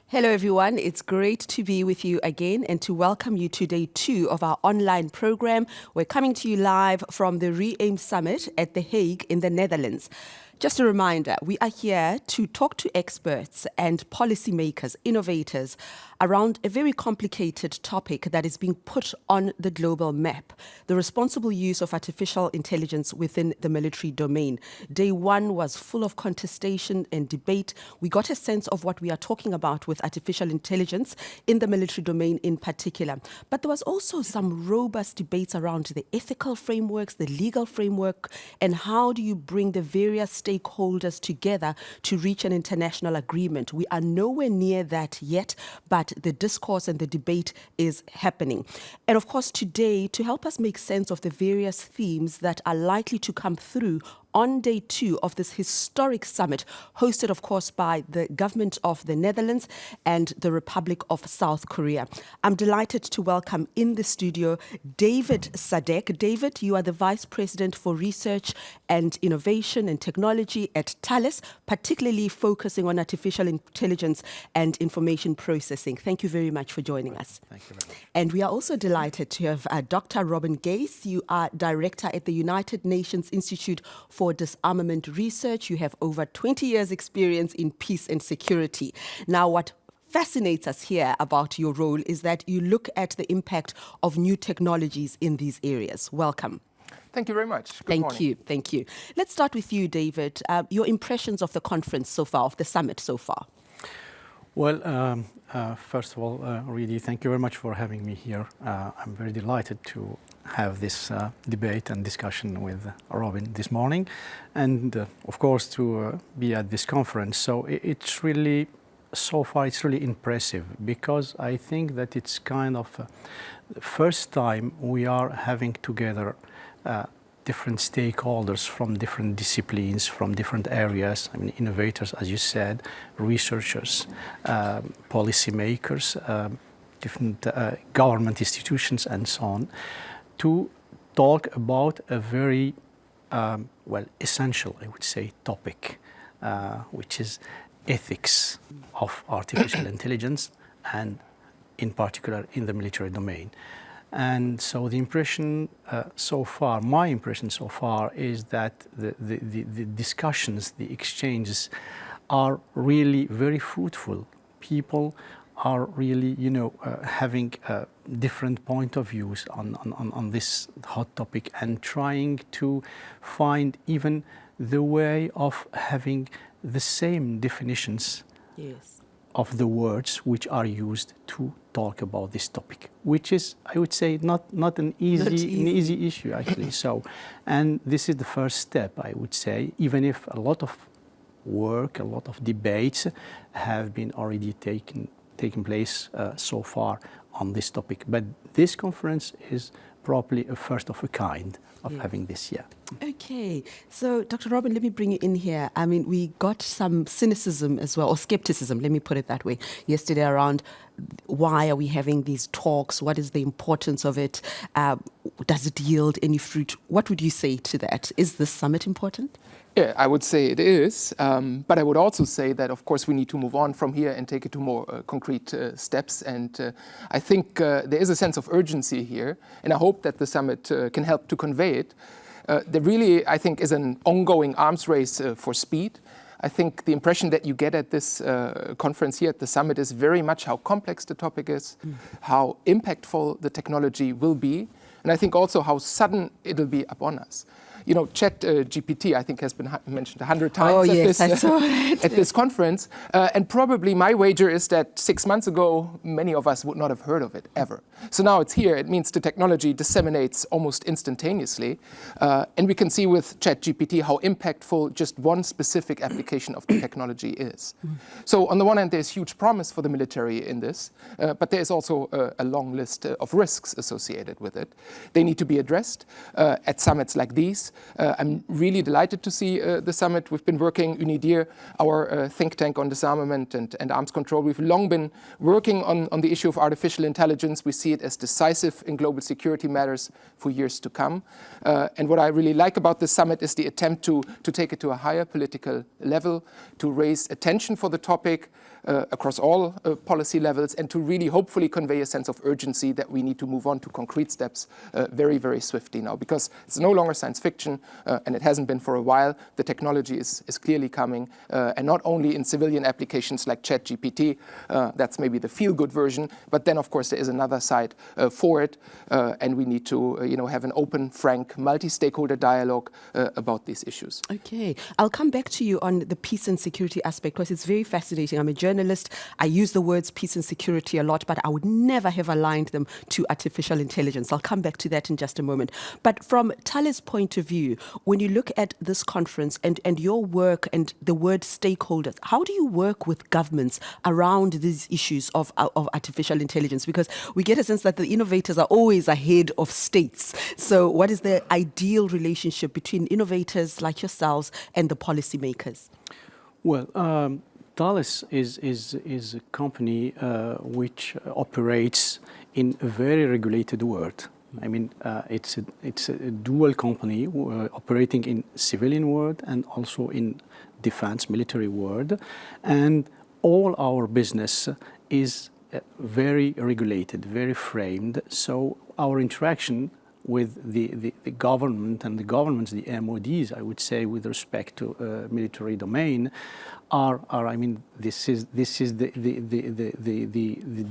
Hello everyone, it's great to be with you again and to welcome you to day 2 of our online program. We're coming to you live from the REAIM Summit at The Hague in the Netherlands. Just a reminder, we are here to talk to experts and policymakers, innovators, around a very complicated topic that is being put on the global map, the responsible use of artificial intelligence within the military domain. Day 1 was full of contestation and debate. We got a sense of what we are talking about with artificial intelligence in the military domain in particular. But there was also some robust debates around the ethical frameworks, the legal framework, and how do you bring the various stakeholders together to reach an international agreement. We are nowhere near that yet, but the discourse and the debate is happening. And of course, today, to help us make sense of the various themes that are likely to come through on day 2 of this historic summit, hosted, of course, by the government of the Netherlands and the Republic of South Korea. I'm delighted to welcome in the studio David Sadek. David, you are the Vice President for Research and Innovation and Technology at Thales, particularly focusing on artificial intelligence and information processing. Thank you very much for joining us. Thank you very much. And we are also delighted to have Dr. Robin Geiss. You are Director at the United Nations Institute for Disarmament Research. You have over 20 years experience in peace and security. Now, what fascinates us here about your role is that you look at the impact of new technologies in these areas. Welcome. Thank you very much. Good morning. Thank you. Let's start with you, David. Your impressions of the conference so far, of the summit so far. Well, first of all, Redi, thank you very much for having me here. I'm very delighted to have this debate and discussion with Robin this morning, and of course to be at this conference. So it's really, so far it's really impressive, because I think that it's kind of the first time we are having together different stakeholders from different disciplines, from different areas. I mean, innovators, as you said, researchers, policymakers, different government institutions, and so on, to talk about a very, essential, I would say, topic, which is ethics of artificial intelligence, and in particular in the military domain. And so the impression so far, my impression so far, is that the discussions, the exchanges are really very fruitful. People are really, having a different point of views on this hot topic, and trying to find even the way of having the same definitions. Yes. Of the words which are used to talk about this topic, which is, I would say, not an easy issue, actually. So, and this is the first step, I would say, even if a lot of work, a lot of debates have been already taken place so far on this topic. But this conference is probably a first of a kind of having this year. Okay, so Dr. Robin, let me bring you in here. I mean, we got some cynicism as well, or skepticism, let me put it that way, yesterday around why are we having these talks? What is the importance of it? Does it yield any fruit? What would you say to that? Is this summit important? Yeah, I would say it is, but I would also say that, of course, we need to move on from here and take it to more concrete steps. And I think there is a sense of urgency here, and I hope that the summit can help to convey it. There really, I think, is an ongoing arms race for speed. I think the impression that you get at this conference here at the summit is very much how complex the topic is, how impactful the technology will be, and I think also how sudden it'll be upon us. You know, ChatGPT, I think, has been mentioned 100 times at this conference. And probably my wager is that 6 months ago, many of us would not have heard of it ever. So now it's here. It means the technology disseminates almost instantaneously. And we can see with ChatGPT how impactful just one specific application of the technology is. So on the one hand, there's huge promise for the military in this, but there's also a long list of risks associated with it. They need to be addressed at summits like these. I'm really delighted to see the summit. We've been working, UNIDIR, our think tank on disarmament and arms control. We've long been working on the issue of artificial intelligence. We see it as decisive in global security matters for years to come. And what I really like about this summit is the attempt to take it to a higher political level, to raise attention for the topic across all policy levels, and to really hopefully convey a sense of urgency that we need to move on to concrete steps very, very swiftly now, because it's no longer science fiction, and it hasn't been for a while. The technology is clearly coming, and not only in civilian applications like ChatGPT, that's maybe the feel-good version, but then of course there is another side for it, and we need to have an open, frank, multi-stakeholder dialogue about these issues. Okay, I'll come back to you on the peace and security aspect, because it's very fascinating. I'm a journalist. I use the words peace and security a lot, but I would never have aligned them to artificial intelligence. I'll come back to that in just a moment. But from Thale's point of view, when you look at this conference and your work and the word stakeholders, how do you work with governments around these issues of artificial intelligence? Because we get a sense that the innovators are always ahead of states. So what is the ideal relationship between innovators like yourselves and the policymakers? Well, Thales is a company which operates in a very regulated world. I mean, it's a dual company operating in civilian world and also in defense military world, and all our business is very regulated, very framed. So our interaction with the government and the governments, the MODs, I would say, with respect to military domain, I mean, this is the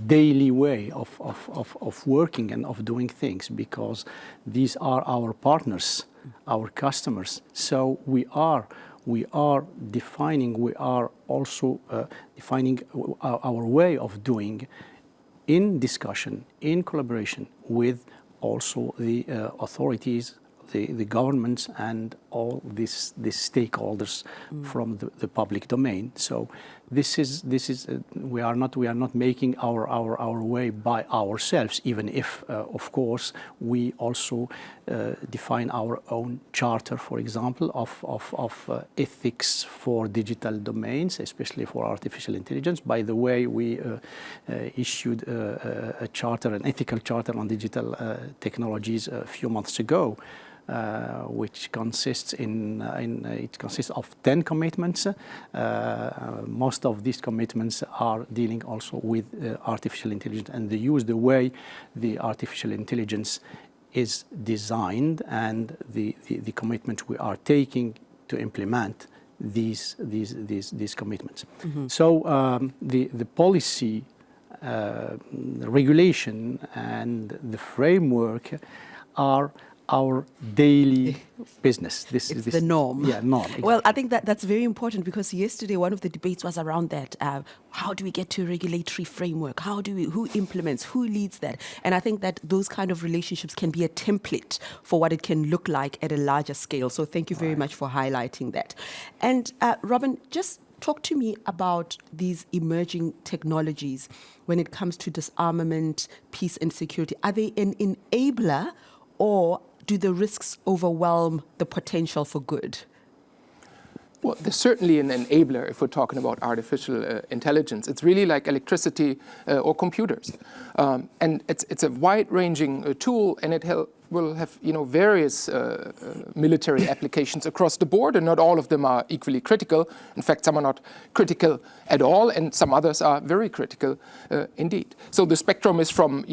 daily way of working and of doing things, because these are our partners, our customers. So we are defining, we are also defining our way of doing in discussion, in collaboration with also the authorities, the governments, and all these stakeholders from the public domain. So this is we are not making our way by ourselves, even if of course we also define our own charter, for example, of ethics for digital domains, especially for artificial intelligence. By the way, we issued a charter, an ethical charter on digital technologies a few months ago, which consists of 10 commitments. Most of these commitments are dealing also with artificial intelligence and the way the artificial intelligence is designed, and the commitment we are taking to implement these commitments. Mm-hmm. So the policy, the regulation, and the framework are our daily business. This is the norm. Yeah, norm. Exactly. Well, I think that's very important, because yesterday one of the debates was around that. How do we get to a regulatory framework? Who implements? Who leads that? And I think that those kind of relationships can be a template for what it can look like at a larger scale. So thank you very much for highlighting that. And Robin, just talk to me about these emerging technologies when it comes to disarmament, peace and security. Are they an enabler, or do the risks overwhelm the potential for good? Well, there's certainly an enabler if we're talking about artificial intelligence. It's really like electricity or computers. And it's a wide-ranging tool, and it will have various military applications across the board, and not all of them are equally critical. In fact, some are not critical at all, and some others are very critical indeed. So the spectrum is from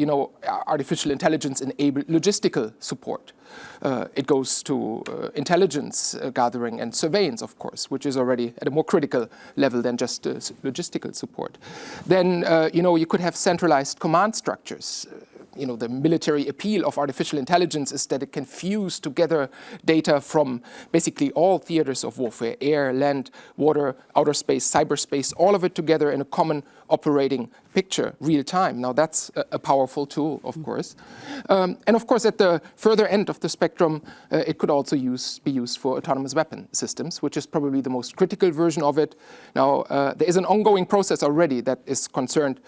artificial intelligence enabled logistical support. It goes to intelligence gathering and surveillance, of course, which is already at a more critical level than just logistical support. Then you could have centralized command structures. The military appeal of artificial intelligence is that it can fuse together data from basically all theaters of warfare: air, land, water, outer space, cyberspace, all of it together in a common operating picture, real time. Now that's a powerful tool, of course. And of course, at the further end of the spectrum, it could also be used for autonomous weapon systems, which is probably the most critical version of it. Now, there is an ongoing process already that is concerned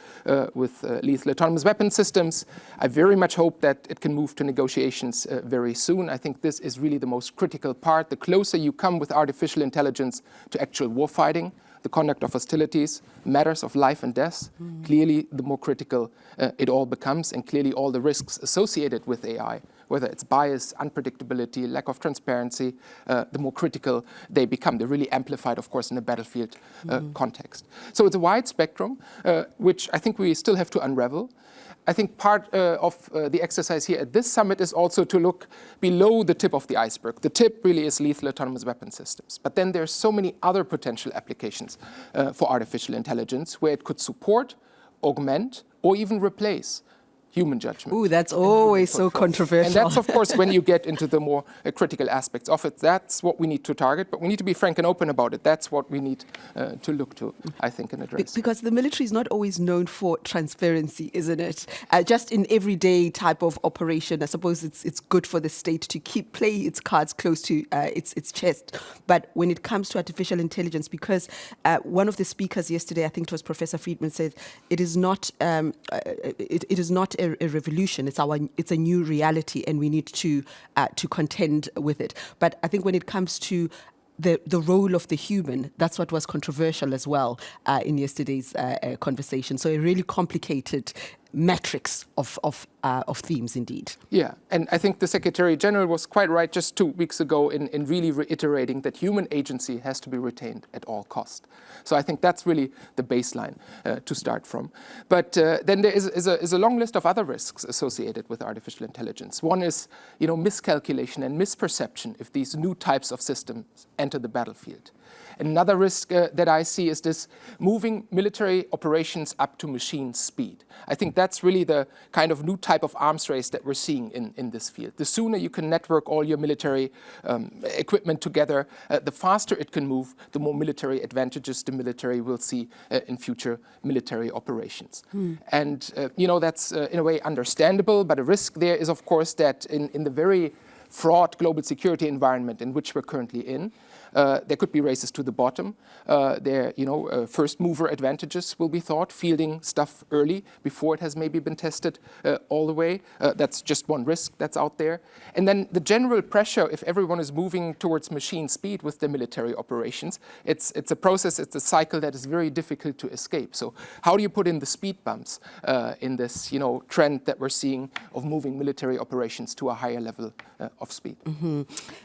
with lethal autonomous weapon systems. I very much hope that it can move to negotiations very soon. I think this is really the most critical part. The closer you come with artificial intelligence to actual warfighting, the conduct of hostilities, matters of life and death, clearly the more critical it all becomes, and clearly all the risks associated with AI, whether it's bias, unpredictability, lack of transparency, the more critical they become. They're really amplified, of course, in a battlefield context. So it's a wide spectrum, which I think we still have to unravel. I think part of the exercise here at this summit is also to look below the tip of the iceberg. The tip really is lethal autonomous weapon systems. But then there's so many other potential applications for artificial intelligence where it could support, augment, or even replace human judgment. Ooh, that's always so controversial. And that's, of course, when you get into the more critical aspects of it. That's what we need to target, but we need to be frank and open about it. That's what we need to look to, I think, and address. Because the military is not always known for transparency, isn't it? Just in everyday type of operation, I suppose it's good for the state to play its cards close to its chest. But when it comes to artificial intelligence, because one of the speakers yesterday, I think it was Professor Friedman, said it is not it is not a revolution. It's a new reality, and we need to contend with it. But I think when it comes to the role of the human, that's what was controversial as well in yesterday's conversation. So a really complicated matrix of themes indeed. Yeah, and I think the Secretary General was quite right just 2 weeks ago in really reiterating that human agency has to be retained at all cost. So I think that's really the baseline to start from. But then there is a long list of other risks associated with artificial intelligence. One is, miscalculation and misperception if these new types of systems enter the battlefield. Another risk that I see is this moving military operations up to machine speed. I think that's really the kind of new type of arms race that we're seeing in this field. The sooner you can network all your military equipment together, the faster it can move, the more military advantages the military will see in future military operations. And, that's in a way understandable, but a risk there is, of course, that in the very fraught global security environment in which we're currently in, there could be races to the bottom. First mover advantages will be thought, fielding stuff early before it has maybe been tested all the way. That's just one risk that's out there. And then the general pressure, if everyone is moving towards machine speed with their military operations, it's a process, it's a cycle that is very difficult to escape. So how do you put in the speed bumps in this trend that we're seeing of moving military operations to a higher level of speed?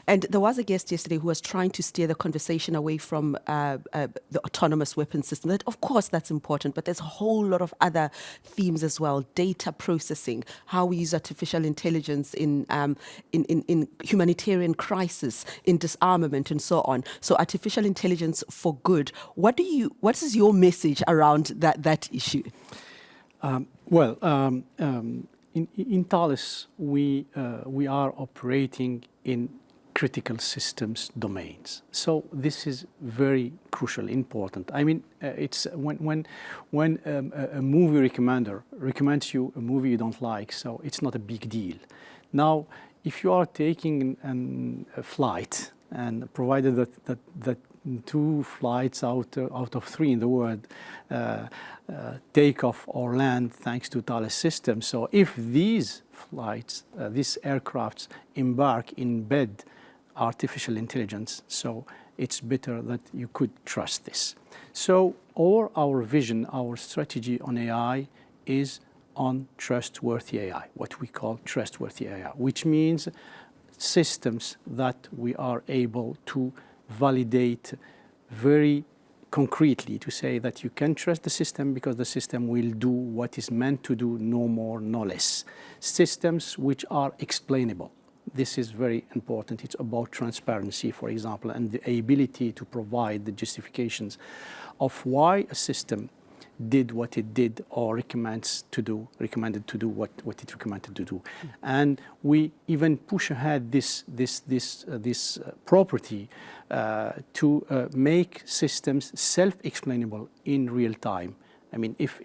And there was a guest yesterday who was trying to steer the conversation away from the autonomous weapon system. That, of course, that's important, but there's a whole lot of other themes as well. Data processing, how we use artificial intelligence in humanitarian crisis, in disarmament, and so on. So artificial intelligence for good. What is your message around that issue? In Thales, we are operating in critical systems domains. So this is very crucial, important. I mean, it's when a movie recommender recommends you a movie you don't like, so it's not a big deal. Now, if you are taking a flight, and provided that 2 flights out of 3 in the world take off or land thanks to Thales systems. So if these flights, these aircrafts embed artificial intelligence, so it's better that you could trust this. So our vision, our strategy on AI is on trustworthy AI, what we call trustworthy AI, which means systems that we are able to validate very concretely, to say that you can trust the system because the system will do what is meant to do, no more, no less. Systems which are explainable. This is very important. It's about transparency, for example, and the ability to provide the justifications of why a system did what it did or recommended to do what it recommended to do. And we even push ahead this property to make systems self-explainable in real time. I mean, if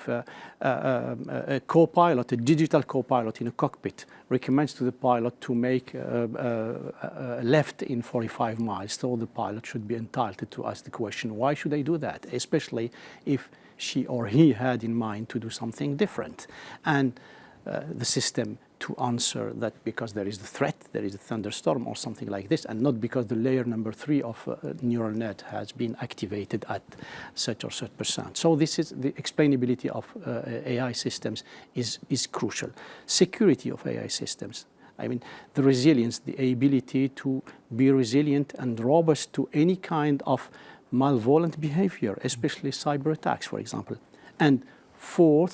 a co-pilot, a digital co-pilot in a cockpit recommends to the pilot to make a left in 45 miles, so the pilot should be entitled to ask the question, why should I do that? Especially if she or he had in mind to do something different. And the system to answer that because there is the threat, there is a thunderstorm or something like this, and not because the layer number 3 of neural net has been activated at such or such percent. So this is the explainability of AI systems is crucial. Security of AI systems. I mean, the resilience, the ability to be resilient and robust to any kind of malevolent behavior, especially cyber attacks, for example. And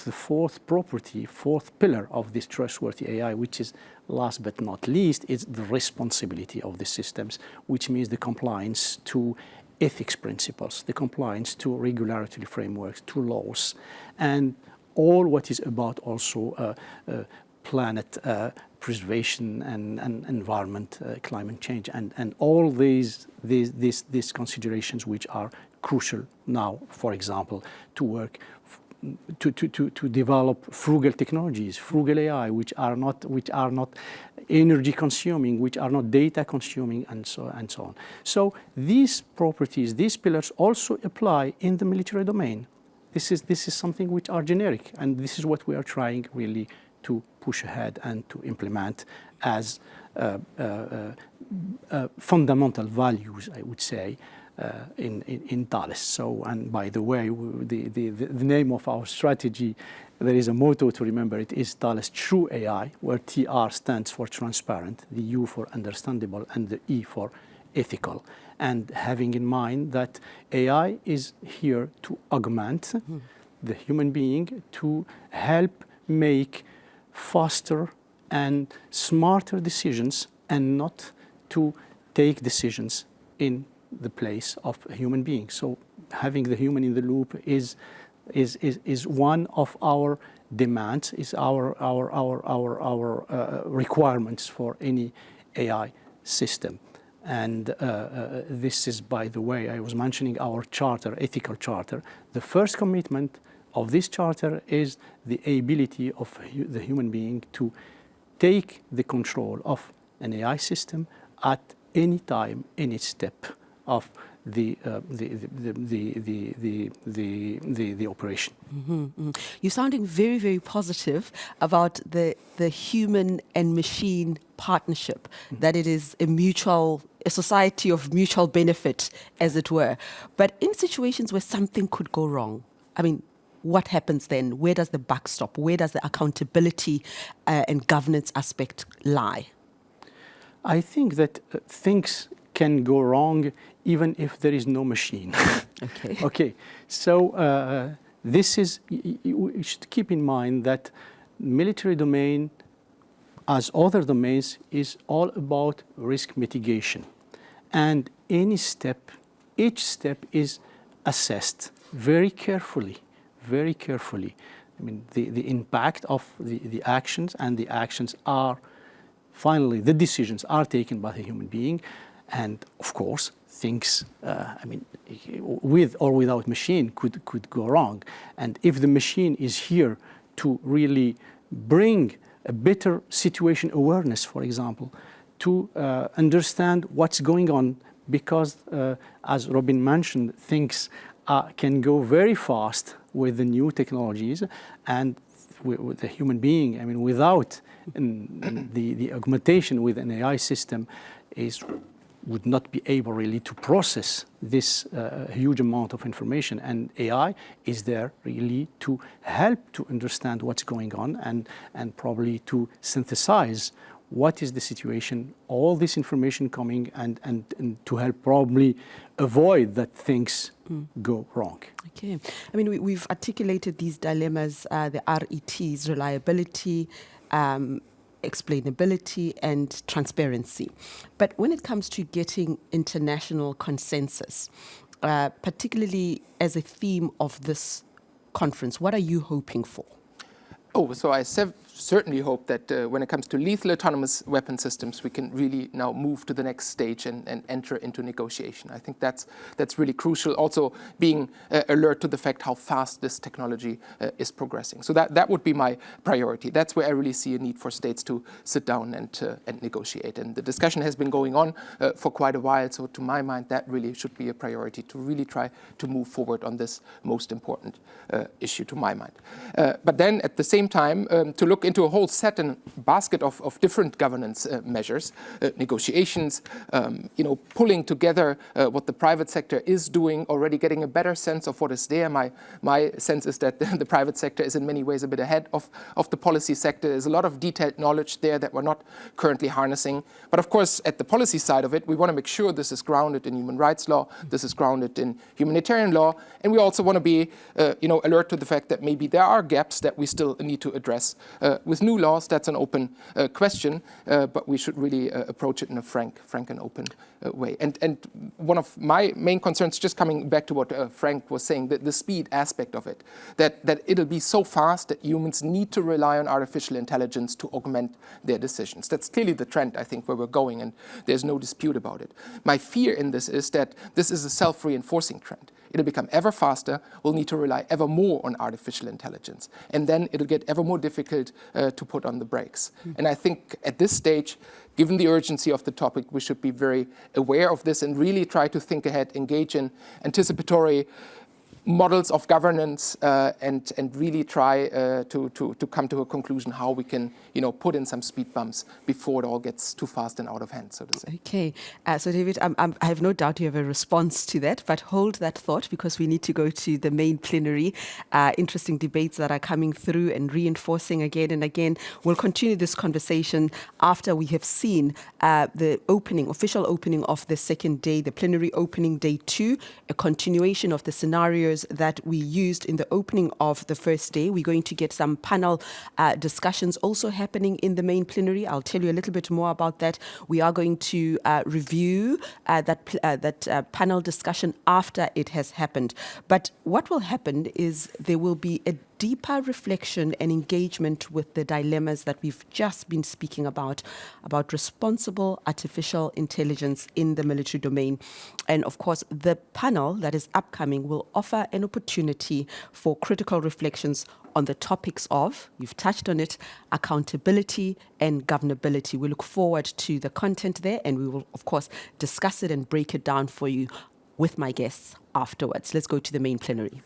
the fourth property, fourth pillar of this trustworthy AI, which is last but not least, is the responsibility of the systems, which means the compliance to ethics principles, the compliance to regulatory frameworks, to laws, and all what is about also planet preservation and environment, climate change, and all these considerations which are crucial now, for example, to work to develop frugal technologies, frugal AI, which are not energy consuming, which are not data consuming, and so on. So these properties, these pillars also apply in the military domain. This is something which are generic, and this is what we are trying really to push ahead and to implement as fundamental values, I would say, in Thales. So, and by the way, the name of our strategy, there is a motto to remember. It is Thales True AI, where TR stands for transparent, the U for understandable, and the E for ethical. And having in mind that AI is here to augment the human being, to help make faster and smarter decisions, and not to take decisions in the place of a human being. So having the human in the loop is one of our demands, is our requirements for any AI system. And this is, by the way, I was mentioning our charter, ethical charter. The first commitment of this charter is the ability of the human being to take the control of an AI system at any time, any step of the operation. Mm-hmm, mm-hmm. You're sounding very, very positive about the human and machine partnership, that it is a society of mutual benefit, as it were. But in situations where something could go wrong, I mean, what happens then? Where does the buck stop? Where does the accountability and governance aspect lie? I think that things can go wrong even if there is no machine. Okay. Okay. So this is, you should keep in mind that military domain, as other domains, is all about risk mitigation. And each step is assessed very carefully. Very carefully. I mean, the impact of the actions, and the actions are, finally, the decisions are taken by the human being. And of course, things, I mean, with or without machine could go wrong. And if the machine is here to really bring a better situation awareness, for example, to understand what's going on, because as Robin mentioned, things can go very fast with the new technologies, and with the human being, I mean, without the augmentation with an AI system would not be able really to process this huge amount of information. And AI is there really to help to understand what's going on, and probably to synthesize what is the situation, all this information coming, and to help probably avoid that things go wrong. Okay. I mean, we've articulated these dilemmas, the RETs, reliability, explainability, and transparency. But when it comes to getting international consensus, particularly as a theme of this conference, what are you hoping for? Oh, so I certainly hope that when it comes to lethal autonomous weapon systems, we can really now move to the next stage and enter into negotiation. I think that's really crucial. Also, being alert to the fact how fast this technology is progressing. So that would be my priority. That's where I really see a need for states to sit down and negotiate. And the discussion has been going on for quite a while. So to my mind, that really should be a priority, to really try to move forward on this most important issue, to my mind. But then at the same time, to look look into a whole set and basket of different governance measures, negotiations, pulling together what the private sector is doing, already getting a better sense of what is there. My sense is that the private sector is in many ways a bit ahead of the policy sector. There's a lot of detailed knowledge there that we're not currently harnessing. But of course, at the policy side of it, we want to make sure this is grounded in human rights law, this is grounded in humanitarian law, and we also want to be alert to the fact that maybe there are gaps that we still need to address. With new laws, that's an open question, but we should really approach it in a frank and open way. And one of my main concerns, just coming back to what Frank was saying, the speed aspect of it, that it'll be so fast that humans need to rely on artificial intelligence to augment their decisions. That's clearly the trend, I think, where we're going, and there's no dispute about it. My fear in this is that this is a self-reinforcing trend. It'll become ever faster. We'll need to rely ever more on artificial intelligence. And then it'll get ever more difficult to put on the brakes. And I think at this stage, given the urgency of the topic, we should be very aware of this and really try to think ahead, engage in anticipatory models of governance, and really try to come to a conclusion how we can put in some speed bumps before it all gets too fast and out of hand, so to say. Okay, so David, I have no doubt you have a response to that, but hold that thought because we need to go to the main plenary. Interesting debates that are coming through and reinforcing again and again. We'll continue this conversation after we have seen the official opening of the second day, the plenary opening, day 2, a continuation of the scenarios that we used in the opening of the first day. We're going to get some panel discussions also happening in the main plenary. I'll tell you a little bit more about that. We are going to review that panel discussion after it has happened. But what will happen is there will be a deeper reflection and engagement with the dilemmas that we've just been speaking about responsible artificial intelligence in the military domain. And of course, the panel that is upcoming will offer an opportunity for critical reflections on the topics of, you've touched on it, accountability and governability. We look forward to the content there, and we will, of course, discuss it and break it down for you with my guests afterwards. Let's go to the main plenary.